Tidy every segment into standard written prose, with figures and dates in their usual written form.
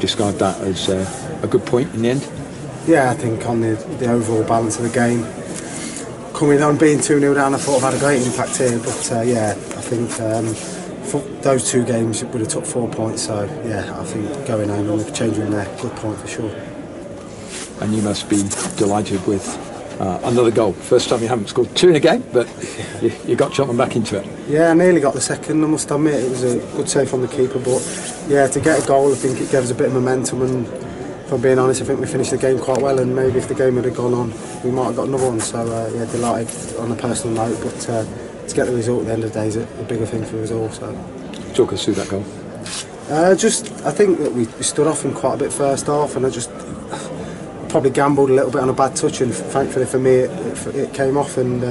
describe that as a good point in the end? Yeah, I think on the overall balance of the game, coming on being 2-0 down, I thought I've had a great impact here. But yeah, I think for those 2 games would have took 4 points. So yeah, I think going home and the change room there, good point for sure. And you must be delighted with another goal. First time you haven't scored 2 in a game, but you got Cheltenham back into it. Yeah, I nearly got the second, I must admit. It was a good save from the keeper, but yeah, to get a goal, I think it gave us a bit of momentum, and if I'm being honest, I think we finished the game quite well, and maybe if the game had gone on, we might have got another one. So yeah, delighted on a personal note, but to get the result at the end of the day is a bigger thing for us all. So talk us through that goal. I think that we stood off him quite a bit first half, and I probably gambled a little bit on a bad touch, and thankfully for me it came off. And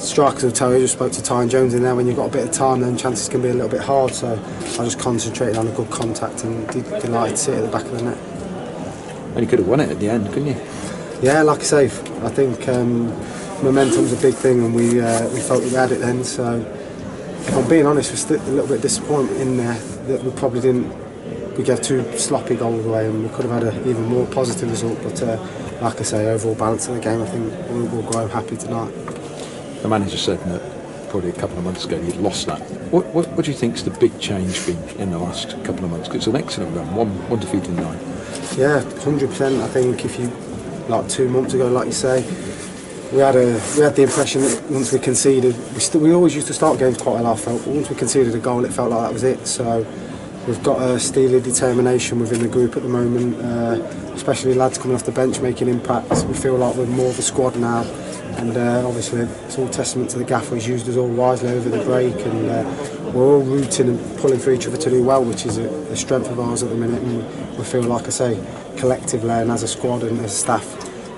strikers will tell you, I just spoke to Ty and Jones in there, when you've got a bit of time then chances can be a little bit hard, so I just concentrated on a good contact and delighted to see it at the back of the net. And you could have won it at the end, couldn't you? Yeah, like I say, I think momentum's a big thing, and we felt we had it then. So if I'm being honest, we're still a little bit disappointed in there that we probably didn't. We gave 2 sloppy goals away, and we could have had an even more positive result. But like I say, overall balance of the game, I think we'll go home happy tonight. The manager said that probably a couple of months ago you'd lost that. What do you think's the big change been in the last couple of months? Because it's an excellent run, one defeat in 9. Yeah, 100%. I think if you, like 2 months ago, like you say, we had the impression that once we conceded, we always used to start games quite well. I felt once we conceded a goal, it felt like that was it. So we've got a steely determination within the group at the moment, especially lads coming off the bench making impacts. We feel like we're more of a squad now. And obviously it's all testament to the gaffer. He's used us all wisely over the break, and we're all rooting and pulling for each other to do well, which is a strength of ours at the minute. And we feel, like I say, collectively and as a squad and as a staff,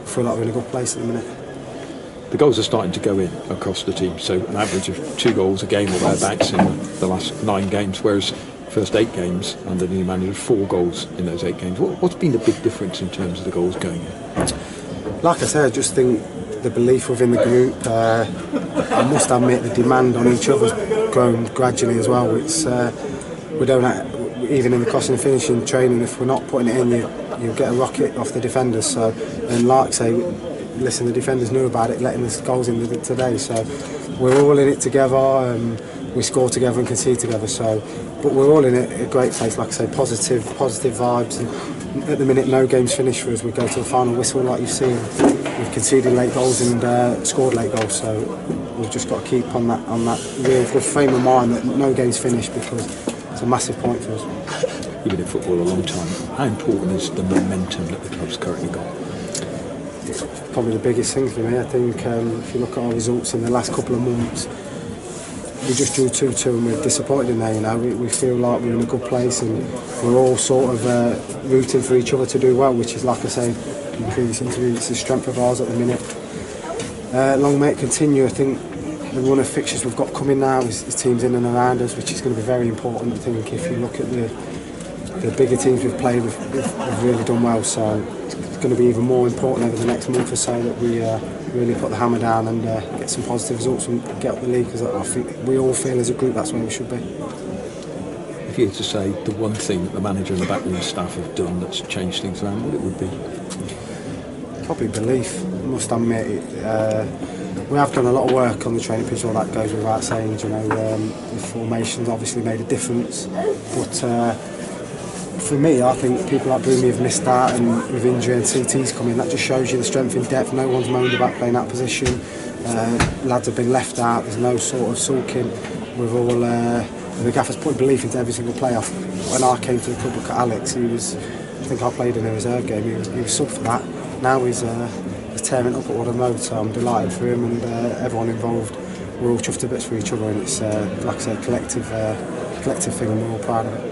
we feel like we're in a good place at the minute. The goals are starting to go in across the team, so an average of 2 goals a game or thereabouts in the last 9 games, whereas first 8 games under the new manager, 4 goals in those 8 games. What's been the big difference in terms of the goals going in? Like I said, I just think the belief within the group, I must admit the demand on each other's grown gradually as well. It's we don't even in the crossing and finishing training, if we're not putting it in, you'll get a rocket off the defenders. So, and like say, listen, the defenders knew about it, letting the goals in today. So we're all in it together. We score together and concede together. So, but we're all in it a great place. Like I say, positive vibes. And at the minute, no game's finished for us. We go to the final whistle, like you've seen. We've conceded late goals and scored late goals. So we've just got to keep on that real good frame of mind that no game's finished, because it's a massive point for us. You've been in football a long time. How important is the momentum that the club's currently got? It's probably the biggest thing for me. I think if you look at our results in the last couple of months, we just drew 2-2 and we're disappointed in there. You know, we feel like we're in a good place and we're all sort of rooting for each other to do well, which is, like I say in previous interviews, it's a strength of ours at the minute. Long may it continue. I think the run of fixtures we've got coming now is teams in and around us, which is going to be very important. I think if you look at the bigger teams we've played, we've really done well. So it's going to be even more important over the next month or so that we really put the hammer down and get some positive results and get up the league, because I think we all feel as a group that's where we should be. If you had to say the one thing that the manager and the backroom staff have done that's changed things around, what it would be? Probably belief, I must admit. We have done a lot of work on the training pitch, all that goes without saying. You know, the formations obviously made a difference, but for me, I think people like Broomy have missed out, and with injury and CT's coming, that just shows you the strength in depth. No one's moaned about playing that position. Lads have been left out. There's no sort of sulking. We've all the gaffer's put belief into every single player. When I came to the club, look at Alex. He was, I think I played in a reserve game. He was sub for that. Now he's tearing up at Water Road. So I'm delighted for him and everyone involved. We're all chuffed to bits for each other, and it's like I said, collective thing, and we're all proud of it.